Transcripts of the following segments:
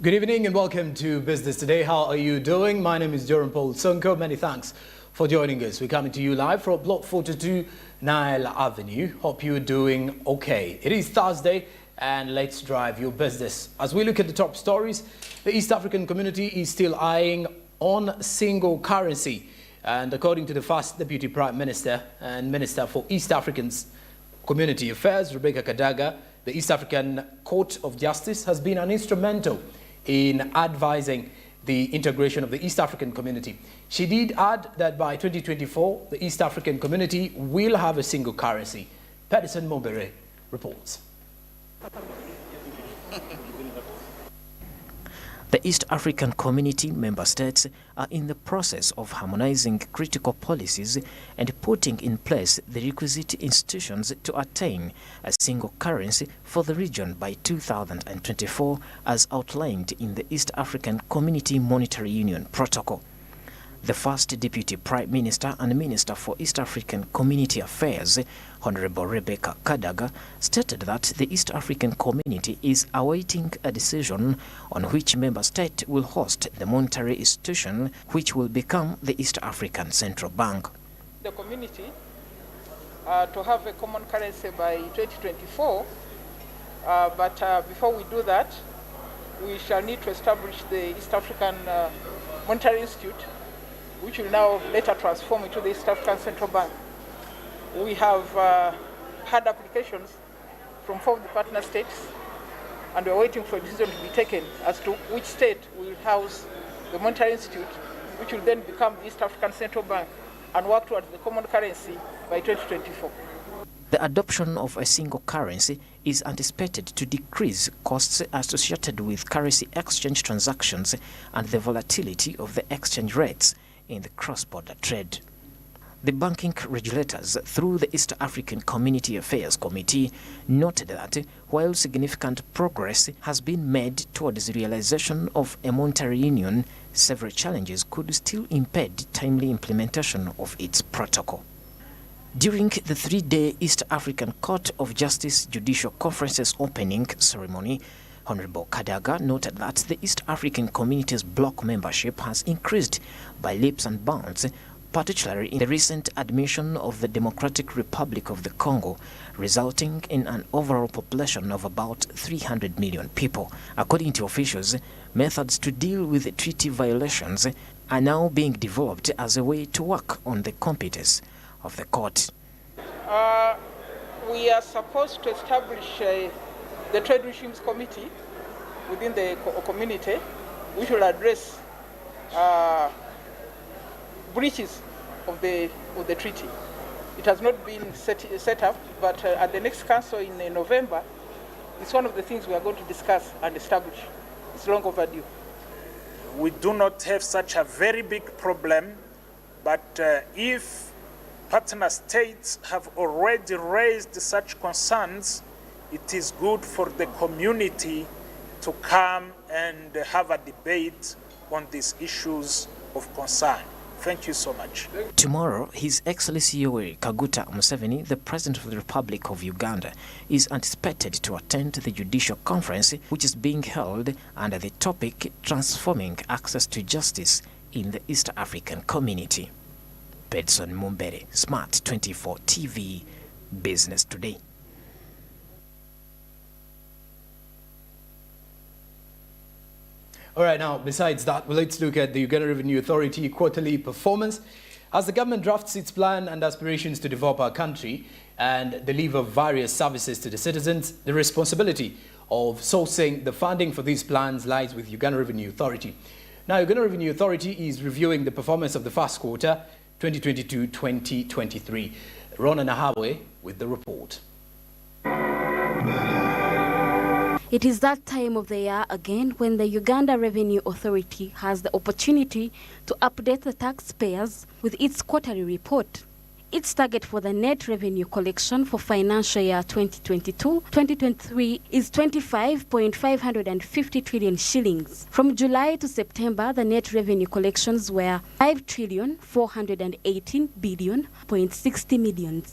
Good evening and welcome to Business Today. How are you doing? My name is Joram Paul Sonko. Many thanks for joining us. We're coming to you live from Block 42 Nile Avenue. Hope you're doing okay. It is Thursday and let's drive your business. As we look at the top stories, the East African community is still eyeing on single currency. And according to the first Deputy Prime Minister and Minister for East African Community Affairs, Rebecca Kadaga, the East African Court of Justice has been an instrumental in advising the integration of the East African community. She did add that by 2024, the East African community will have a single currency. Patterson Mombere reports. The East African Community member states are in the process of harmonizing critical policies and putting in place the requisite institutions to attain a single currency for the region by 2024, as outlined in the East African Community Monetary Union Protocol. The first Deputy Prime Minister and Minister for East African Community Affairs, Honorable Rebecca Kadaga, stated that the East African community is awaiting a decision on which member state will host the monetary institution which will become the East African Central Bank. The community to have a common currency by 2024, but before we do that, we shall need to establish the East African Monetary Institute, which will now later transform into the East African Central Bank. We have had applications from 4 of the partner states, and we're waiting for a decision to be taken as to which state will house the Monetary Institute, which will then become the East African Central Bank and work towards the common currency by 2024. The adoption of a single currency is anticipated to decrease costs associated with currency exchange transactions and the volatility of the exchange rates in the cross-border trade. The banking regulators, through the East African Community Affairs Committee, noted that while significant progress has been made towards the realization of a monetary union, several challenges could still impede timely implementation of its protocol. During the 3-day East African Court of Justice Judicial Conference's opening ceremony, Honorable Kadaga noted that the East African Community's bloc membership has increased by leaps and bounds, particularly in the recent admission of the Democratic Republic of the Congo, resulting in an overall population of about 300 million people. According to officials, methods to deal with the treaty violations are now being developed as a way to work on the competence of the court. We are supposed to establish the Trade Regimes Committee within the community, which will address breaches of the treaty. It has not been set up, but at the next council in November, it's one of the things we are going to discuss and establish. It's long overdue. We do not have such a very big problem, but if partner states have already raised such concerns, it is good for the community to come and have a debate on these issues of concern. Thank you so much. Tomorrow, His Excellency Yoweri Kaguta Museveni, the President of the Republic of Uganda, is anticipated to attend the judicial conference, which is being held under the topic Transforming Access to Justice in the East African Community. Pedson Mumbere, Smart 24 TV, Business Today. All right, now, besides that, let's look at the Uganda Revenue Authority quarterly performance. As the government drafts its plan and aspirations to develop our country and deliver various services to the citizens, the responsibility of sourcing the funding for these plans lies with Uganda Revenue Authority. Now, Uganda Revenue Authority is reviewing the performance of the first quarter, 2022-2023. Rona Nahabwe with the report. It is that time of the year again when the Uganda Revenue Authority has the opportunity to update the taxpayers with its quarterly report. Its target for the net revenue collection for financial year 2022-2023 is 25.550 trillion shillings. From July to September, the net revenue collections were 5,418 billion.60 million.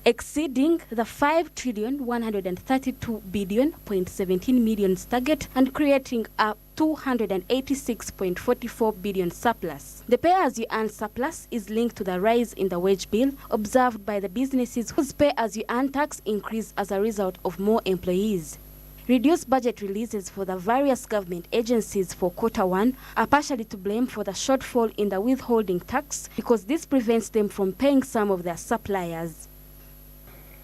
exceeding the 5,132 billion.17 million target and creating a 286.44 billion surplus. The pay-as-you-earn surplus is linked to the rise in the wage bill observed by the businesses whose pay-as-you-earn tax increased as a result of more employees. Reduced budget releases for the various government agencies for Q1 are partially to blame for the shortfall in the withholding tax because this prevents them from paying some of their suppliers.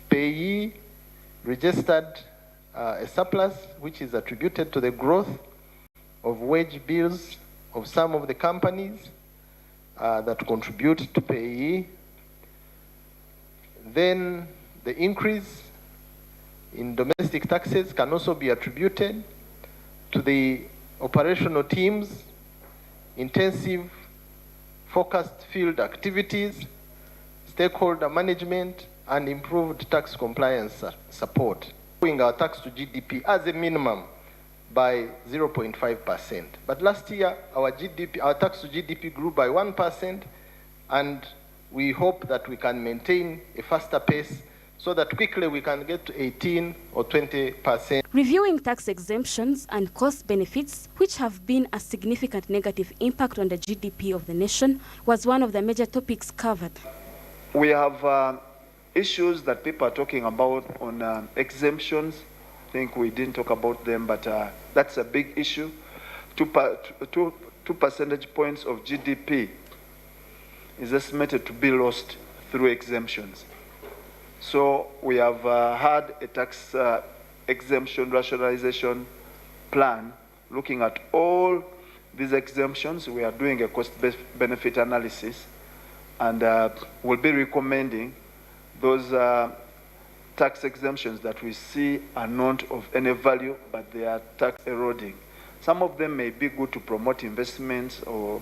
Payee registered a surplus which is attributed to the growth of wage bills of some of the companies that contribute to payee. Then the increase in domestic taxes can also be attributed to the operational teams, intensive focused field activities, stakeholder management, and improved tax compliance support. Growing our tax to GDP as a minimum by 0.5%. But last year, our tax to GDP grew by 1%, and we hope that we can maintain a faster pace so that quickly we can get to 18 or 20%. Reviewing tax exemptions and cost benefits, which have been a significant negative impact on the GDP of the nation, was one of the major topics covered. We have issues that people are talking about on exemptions. I think we didn't talk about them, but that's a big issue. 2 percentage points of GDP is estimated to be lost through exemptions. So we have had a tax exemption rationalization plan looking at all these exemptions. We are doing a cost-benefit analysis, and we'll be recommending those tax exemptions that we see are not of any value, but they are tax eroding. Some of them may be good to promote investments or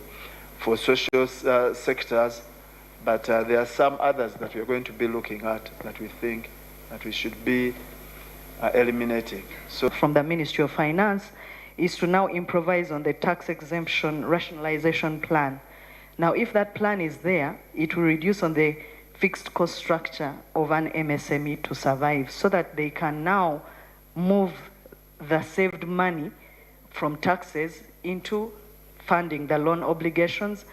for social sectors, but there are some others that we are going to be looking at that we think that we should be eliminating. So from the Ministry of Finance is to now improvise on the tax exemption rationalization plan. Now, if that plan is there, it will reduce on the fixed cost structure of an MSME to survive so that they can now move the saved money from taxes into funding the loan obligations,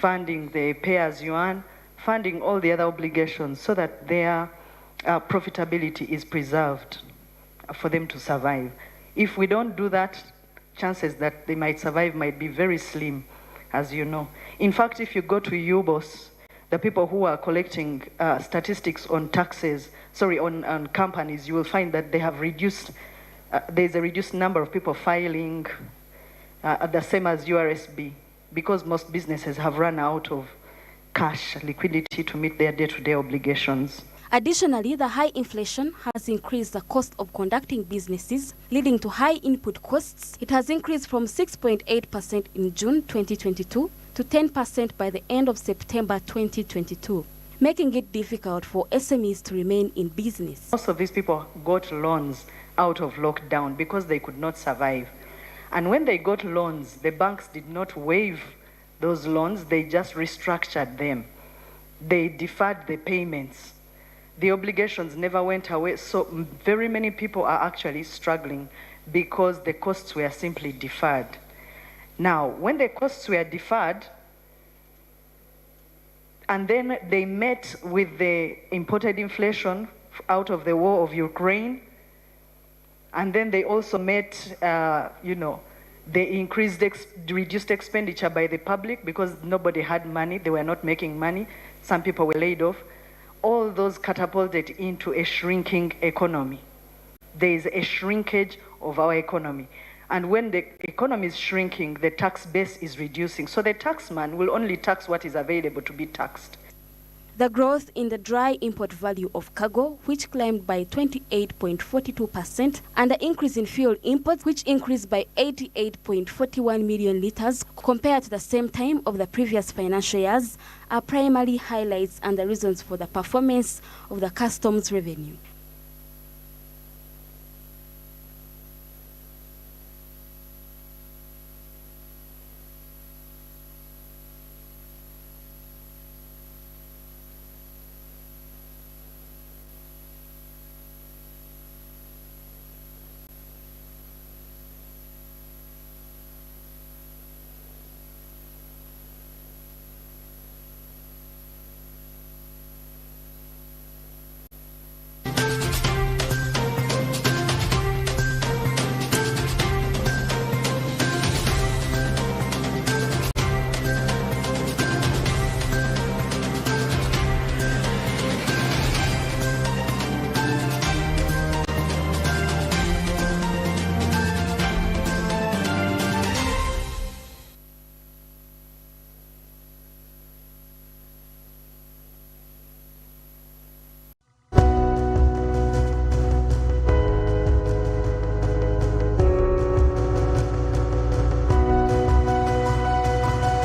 funding the pay-as-you-earn, funding all the other obligations so that their profitability is preserved for them to survive. If we don't do that, chances that they might survive might be very slim, as you know. In fact, if you go to UBOS, the people who are collecting statistics on taxes, on companies, you will find that they have reduced, there's a reduced number of people filing the same as URSB, because most businesses have run out of cash liquidity to meet their day-to-day obligations. Additionally, the high inflation has increased the cost of conducting businesses, leading to high input costs. It has increased from 6.8% in June 2022 to 10% by the end of September 2022, making it difficult for SMEs to remain in business. Most of these people got loans out of lockdown because they could not survive. And when they got loans, the banks did not waive those loans, they just restructured them. They deferred the payments. The obligations never went away, so very many people are actually struggling because the costs were simply deferred. Now, when the costs were deferred, and then they met with the imported inflation out of the war of Ukraine, and then they also met, the reduced expenditure by the public because nobody had money, they were not making money, some people were laid off. All those catapulted into a shrinking economy. There is a shrinkage of our economy. And when the economy is shrinking, the tax base is reducing. So the taxman will only tax what is available to be taxed. The growth in the dry import value of cargo, which climbed by 28.42%, and the increase in fuel imports, which increased by 88.41 million litres compared to the same time of the previous financial years, are primarily highlights and the reasons for the performance of the customs revenue.